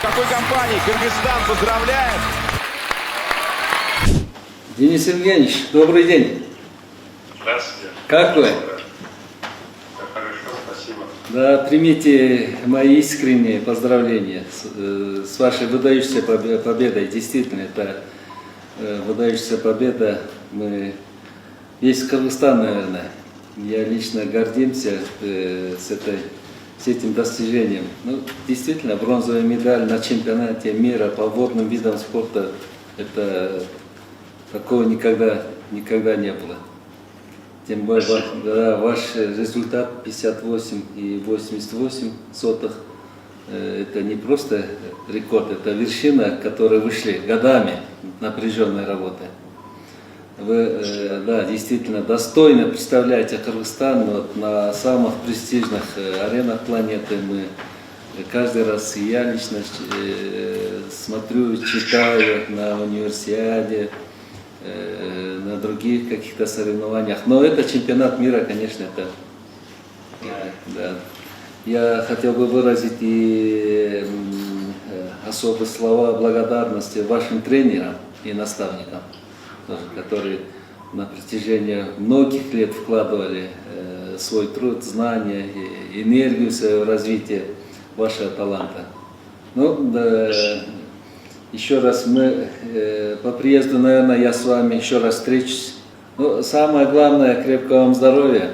Какой компании? Кыргызстан поздравляет! Денис Евгеньевич, добрый день. Здравствуйте. Как вы? Хорошо, спасибо. Да, примите мои искренние поздравления с вашей выдающейся победой. Действительно, это выдающаяся победа. Весь Кыргызстан, наверное, я лично гордимся с этим достижением. Ну, действительно, бронзовая медаль на чемпионате мира по водным видам спорта, это такого никогда не было. Тем более ваш результат 58,88, это не просто рекорд, это вершина, к которой вышли годами напряженной работы. Вы действительно достойно представляете Кыргызстан на самых престижных аренах планеты. Мы каждый раз, и я лично смотрю, читаю на универсиаде, на других каких-то соревнованиях. Но это чемпионат мира, конечно, это. Да. Я хотел бы выразить и особые слова благодарности вашим тренерам и наставникам, которые на протяжении многих лет вкладывали свой труд, знания, энергию в свое развитие вашего таланта. Еще раз по приезду, наверное, я с вами еще раз встречусь. Самое главное, крепкого вам здоровья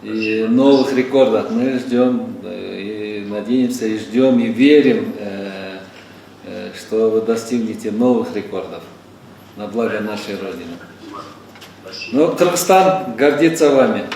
и новых рекордов. Мы ждем, и надеемся, и ждем, и верим, что вы достигнете новых рекордов на благо нашей Родины. Кыргызстан гордится вами.